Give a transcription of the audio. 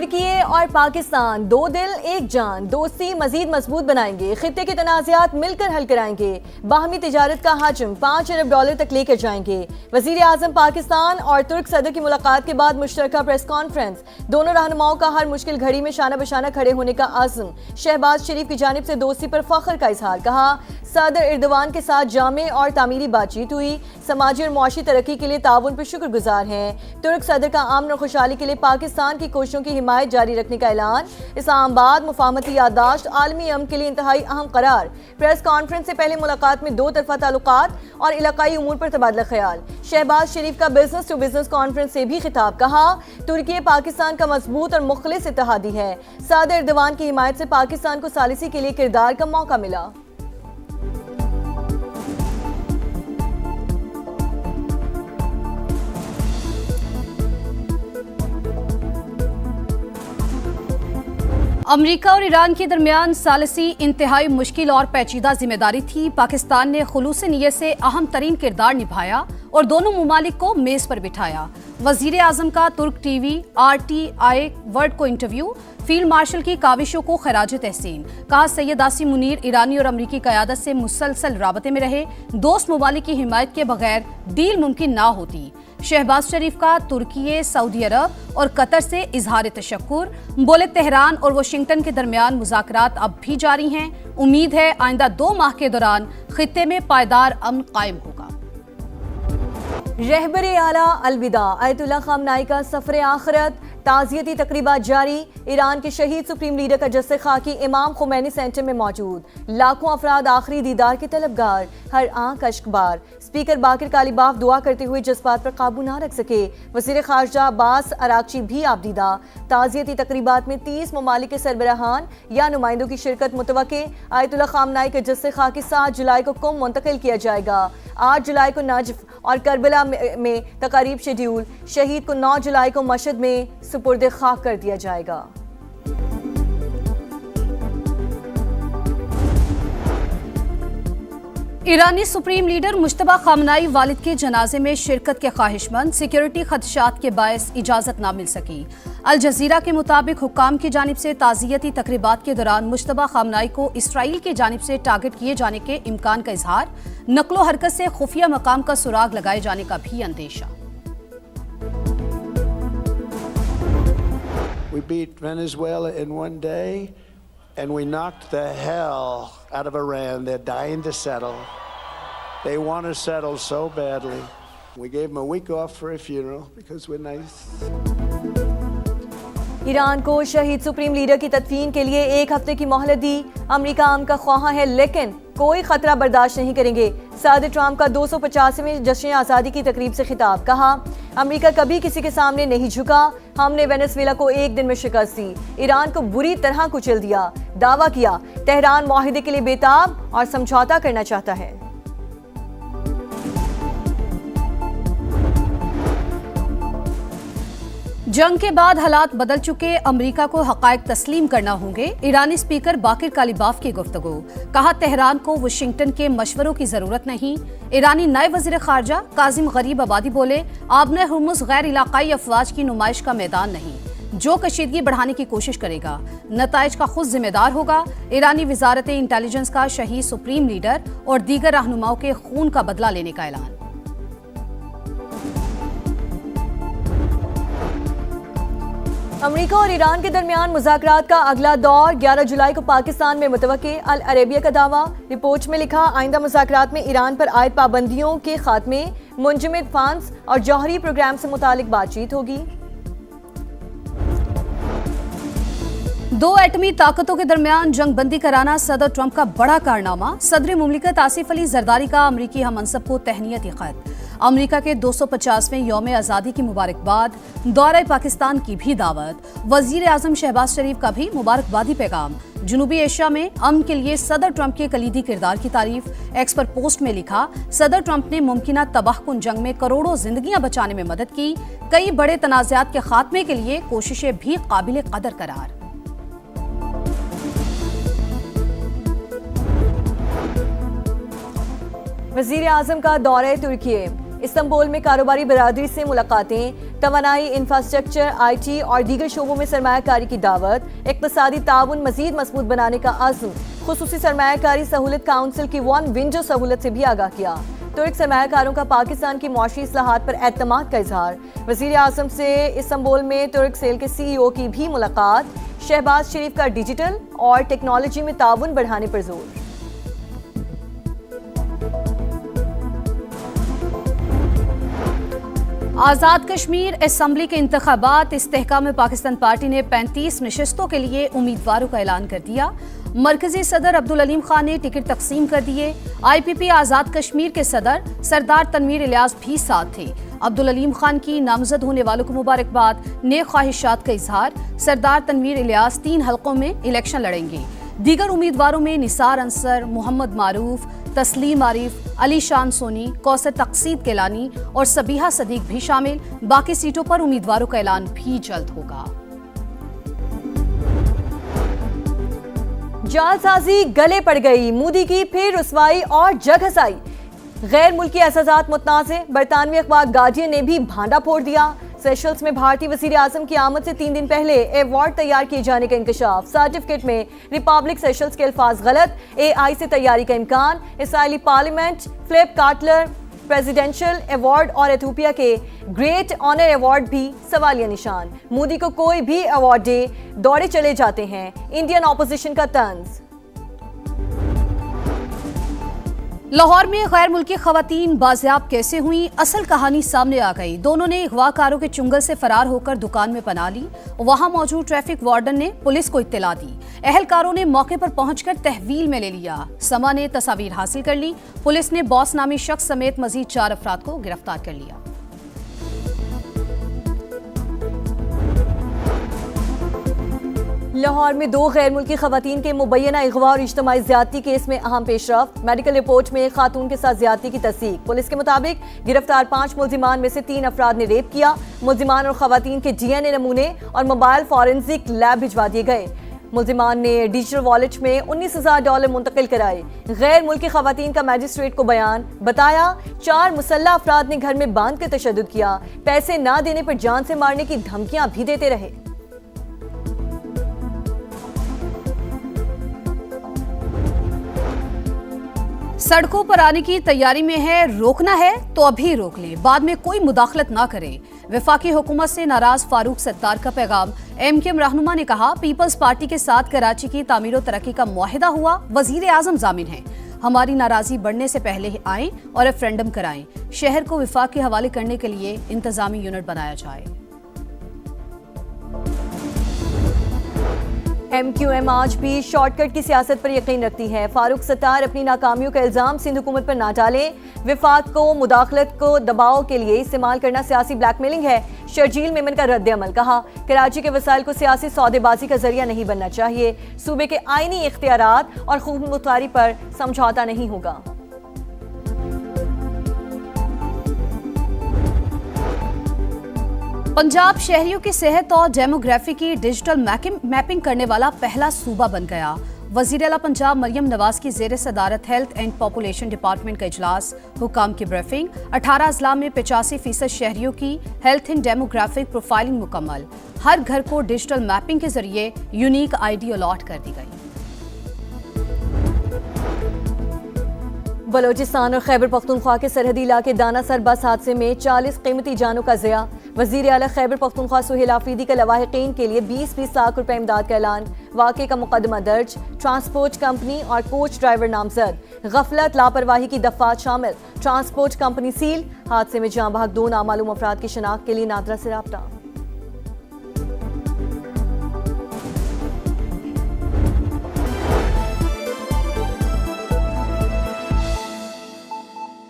तुर्की और पाकिस्तान दो दिल एक जान, दोस्ती मजीद मजबूत बनाएंगे, खित्ते के तनाज़ात मिलकर हल कराएंगे, बाहमी तिजारत का हजम $5 अरब तक लेकर जाएंगे। वजीर आजम पाकिस्तान और तुर्क सदर की मुलाकात के बाद मुश्तरका प्रेस कॉन्फ्रेंस, दोनों रहनुमाओं का हर मुश्किल घड़ी में शाना बशाना खड़े होने का आज़म। शहबाज शरीफ की जानिब से दोस्ती पर फख्र का इजहार, कहा सदर एर्दोवान के साथ जामे और तामीरी बातचीत हुई, समाजी और मुआशी तरक्की के लिए ताउन पर शुक्रगुजार हैं। तुर्क सदर का अमन और खुशहाली के लिए पाकिस्तान की कोशिशों की हिमायत जारी रखने का ऐलान। इस्लामाबाद मुफाहमती याददाश्त आलमी अमन के लिए इंतहाई अहम करार। प्रेस कॉन्फ्रेंस से पहले मुलाकात में दो तरफा ताल्लुकात और इलाकाई उमूर पर तबादला ख्याल। शहबाज शरीफ का बिजनेस टू बिजनेस कॉन्फ्रेंस से भी खिताब, कहा तुर्की पाकिस्तान का मजबूत और मुखलिस इत्तेहादी है। सदर एर्दोवान की हिमायत से पाकिस्तान को सालिसी के लिए किरदार का मौका मिला। अमेरिका और ईरान के दरमियान सालिसी इंतहाई मुश्किल और पेचीदा जिम्मेदारी थी। पाकिस्तान ने खुलूस नियत से अहम तरीन किरदार निभाया और दोनों ममालिक को मेज पर बिठाया। वजीर आजम का तुर्क टीवी RTI वर्ल्ड को इंटरव्यू, फील्ड मार्शल की काविशों को खराज तहसीन, कहा सैयद आसिम मुनीर ईरानी और अमरीकी क़यादत से मुसलसल राबते में रहे, दोस्त ममालिक की हिमायत के बगैर डील मुमकिन ना होती। शहबाज शरीफ का तुर्की, सऊदी अरब और कतर से इजहार तशक्कुर, बोले तेहरान और वाशिंगटन के दरमियान मुज़ाकरात अब भी जारी हैं, उम्मीद है आइंदा 2 माह के दौरान खित्ते में पायदार अमन कायम होगा। रहबरे आला अलविदा, आयतुल्लाह खामनाई का सफर आखिरत, ताज़ियती तकरीबात जारी। ईरान के शहीद सुप्रीम लीडर का जस्से खाकी इमाम खुमैनी सेंटर में मौजूद, लाखों अफराद आखिरी दीदार के तलबगार, हर आंख अश्कबार। स्पीकर बाकिर कालीबाफ दुआ करते हुए जज्बात पर काबू ना रख सके, वज़ीर खारजा अब्बास अरागची भी आपदीदा। ताज़ियती तकरीबात में 30 ममालिक के सरबराहान या नुमाइंदों की शिरकत मुतवक्के। आयतुल्लाह खामनाई के जस्से खाकी 7 जुलाई को कुम मुंतकिल किया जाएगा। 8 जुलाई को नजफ और करबला में तकारीब शेड्यूल। शहीद को 9 जुलाई को मशहद में सुपुर्द खाक कर दिया जाएगा। ईरानी सुप्रीम लीडर मुश्तबा खामनाई वालिद के जनाजे में शिरकत के ख्वाहिशमंद, सिक्योरिटी खदशात के बायस इजाजत ना मिल सकी। अल जजीरा के मुताबिक हुक्काम की जानिब से ताज़ियती तकरीबात के दौरान मुश्तबा खामनाई को इसराइल की जानिब से टारगेट किए जाने के इम्कान का इजहार, नकलो हरकत से खुफिया मकाम का सुराग लगाए जाने का भी अंदेशा। We beat Venezuela in one day, and we knocked the hell out of Iran. They're dying to settle. They want to settle so badly. We gave them a week off for a funeral because we're nice. Iran को शहीद supreme leader की तदफीन के लिए 1 हफ्ते की मोहलत दी। America आम का ख्वाहा है लेकिन कोई खतरा बर्दाश्त नहीं करेंगे। सदर ट्रंप का 250वें जश्न आज़ादी की तकरीब से खिताब, कहा अमेरिका कभी किसी के सामने नहीं झुका, हमने वेनेजुएला को 1 दिन में शिकस्त दी, ईरान को बुरी तरह कुचल दिया। दावा किया तेहरान मुआहिदे के लिए बेताब और समझौता करना चाहता है। जंग के बाद हालात बदल चुके, अमेरिका को हकायक तस्लीम करना होंगे। ईरानी स्पीकर बाकिर कालीबाफ की गुफ्तगू, कहा तेहरान को वाशिंगटन के मशवरों की जरूरत नहीं। ईरानी नए वजीर खारजा काजिम गरीब आबादी बोले आबने हुर्मुज गैर इलाकाई अफवाज की नुमाइश का मैदान नहीं, जो कशीदगी बढ़ाने की कोशिश करेगा नताइज का खुद जिम्मेदार होगा। ईरानी वजारत इंटेलिजेंस का शहीद सुप्रीम लीडर और दीगर रहनुमाओं के खून का बदला लेने का ऐलान। अमेरिका और ईरान के दरमियान मुज़ाकरात का अगला दौर 11 जुलाई को पाकिस्तान में मुतवक्के। अल अरेबिया का दावा, रिपोर्ट में लिखा आइंदा मुज़ाकरात में ईरान पर आयद पाबंदियों के खात्मे, मुंजमद फंड्स और जौहरी प्रोग्राम से मुतालिक बातचीत होगी। 2 एटमी ताकतों के दरमियान जंग बंदी कराना सदर ट्रंप का बड़ा कारनामा। सदर मुमलिकत आसिफ अली जरदारी का अमरीकी हममनसब को तहनीयती खत, अमेरिका के 250वें यौम आज़ादी की मुबारकबाद, दौरे पाकिस्तान की भी दावत। वजीर आजम शहबाज शरीफ का भी मुबारकबादी पैगाम। जनूबी एशिया में अमन के लिए सदर ट्रंप के कलीदी किरदार की तारीफ। एक्स पर पोस्ट में लिखा सदर ट्रंप ने मुमकिना तबाहकुन जंग में करोड़ों जिंदगियां बचाने में मदद की, कई बड़े तनाज़ात के खात्मे के लिए कोशिशें भी काबिल कदर करार। वजीर आजम का दौरे तुर्की, इस्तांबुल में कारोबारी बिरादरी से मुलाकातें, तवानाई, इंफ्रास्ट्रक्चर, IT और दीगर शोबों में सरमायाकारी की दावत, इक्तिसादी ताउन मजीद मजबूत बनाने का आज़म। खुसूसी सरमायाकारी सहूलत काउंसिल की वन विंडो सहूलत से भी आगाह किया। तुर्क सरमायाकारों का पाकिस्तान की मुआशी इस्लाहात पर एतमाद का इजहार। वज़ीर आज़म से इस्तांबुल में तुर्क सेल के CEO की भी मुलाकात। शहबाज शरीफ का डिजिटल और टेक्नोलॉजी में ताउन बढ़ाने पर जोर। आज़ाद कश्मीर असम्बली के इंतखाबात इस्तेहकाम पाकिस्तान पार्टी ने 35 नशस्तों के लिए उम्मीदवारों का ऐलान कर दिया। मरकजी सदर अब्दुल अलीम खान ने टिकट तकसीम कर दिए। IPP आज़ाद कश्मीर के सदर सरदार तनवीर इलियास भी साथ थे। अब्दुल अलीम खान की नामजद होने वालों को मुबारकबाद, नेक ख्वाहिशात का इजहार। सरदार तनवीर इलियास 3 हलकों में इलेक्शन लड़ेंगे। दीगर उम्मीदवारों में निसार अंसर, मोहम्मद मारूफ, तस्लीम आरिफ, अली शान सोनी, कौसर तकसीद केलानी और सबीहा सदीक भी शामिल। बाकी सीटों पर उम्मीदवारों का ऐलान भी जल्द होगा। जालसाजी गले पड़ गई, मोदी की फिर रुसवाई और जग हसाई। गैर मुल्की एहसासात मुतनाज़े, बरतानवी अखबार गार्डियन ने भी भांडा फोड़ दिया। सेशल्स में भारतीय वज़ीर आज़म की आमद से 3 दिन पहले अवार्ड तैयार किए जाने का इंकशाफ। सर्टिफिकेट में रिपब्लिक सेशल्स के अल्फाज गलत। AI से तैयारी का इम्कान। Israeli parliament, Philip Kotler presidential award और एथियोपिया के ग्रेट ऑनर अवार्ड भी सवालिया निशान। मोदी को कोई भी अवार्ड दे, दौड़े चले जाते हैं, इंडियन ऑपोजिशन का तंज। लाहौर में गैर मुल्की खवातीन बाजियाब कैसे हुई, असल कहानी सामने आ गई। दोनों ने अगवाकारों के चुंगल से फरार होकर दुकान में पनाह ली। वहां मौजूद ट्रैफिक वार्डन ने पुलिस को इत्तला दी। अहलकारों ने मौके पर पहुंचकर तहवील में ले लिया। समा ने तस्वीर हासिल कर ली। पुलिस ने बॉस नामी शख्स समेत मजीद 4 अफराद को गिरफ्तार कर लिया। लाहौर में 2 गैर मुल्की खवातीन के मुबैना अगवा और इज्तिमाई ज्यादती केस में अहम पेशरफ्त। मेडिकल रिपोर्ट में खातून के साथ ज्यादती की तस्दीक। पुलिस के मुताबिक गिरफ्तार 5 मुल्जिमान में से 3 अफराद ने रेप किया। मुल्जिमान और खवातीन के DNA नमूने और मोबाइल फॉरेंसिक लैब भिजवा दिए गए। मुल्जिमान ने डिजिटल वॉलेट में $19,000 मुंतकिल कराए। गैर मुल्की खवातीन का मैजिस्ट्रेट को बयान। बताया 4 मुसल्लह अफराद ने घर में बांध कर तशद्दुद किया। पैसे ना देने पर जान से मारने की धमकियां भी देते रहे। सड़कों पर आने की तैयारी में है, रोकना है तो अभी रोक ले, बाद में कोई मुदाखलत ना करे। वफाकी हुकूमत से नाराज फारूक सत्तार का पैगाम। MKM रहनुमा ने कहा, पीपल्स पार्टी के साथ कराची की तामीर और तरक्की का मुआहिदा हुआ, वजीर आजम जामिन है। हमारी नाराजगी बढ़ने से पहले ही आएं और रेफरेंडम कराएं। शहर को विफाक के हवाले करने के लिए इंतजामी यूनिट बनाया जाए। MQM आज भी शॉर्टकट की सियासत पर यकीन रखती है। फारूक सत्तार अपनी नाकामियों का इल्जाम सिंध हुकूमत पर ना डालें। विफाक को मुदाखलत को दबाव के लिए इस्तेमाल करना सियासी ब्लैकमेलिंग है। शर्जील मेमन का रद्द अमल। कहा, कराची के वसाइल को सियासी सौदेबाजी का जरिया नहीं बनना चाहिए। सूबे के आईनी इख्तियारात और खूब मुख्तारी पर समझौता नहीं होगा। पंजाब शहरियों की सेहत और डेमोग्राफी की डिजिटल मैपिंग करने वाला पहला सूबा बन गया। वजीर आला पंजाब मरियम नवाज की जेर सदारत हेल्थ एंड पॉपुलेशन डिपार्टमेंट का इजलास, हुकाम की ब्रीफिंग। 18 अजला में 85% शहरियों की हेल्थ एंड डेमोग्राफिक प्रोफाइलिंग मुकम्मल। हर घर को डिजिटल मैपिंग के जरिए यूनिक ID अलॉट कर दी गई। बलोचिस्तान और खैबर पख्तूनख्वा के सरहदी इलाके दानासर बस हादसे में 40 कीमती जानों का ज़िया। वज़ीर आला खैबर पख्तूनख्वा सुहेल आफरीदी का लवाहिकीन के लिए 20-20 लाख रुपए इमदाद का ऐलान। वाक़े का मुकदमा दर्ज। ट्रांसपोर्ट कंपनी और कोच ड्राइवर नामजद। गफलत लापरवाही की दफात शामिल। Transport company seal. हादसे में जाँ बहक 2 नामालूम अफराद की शिनाख्त के लिए नादरा से राब्ता।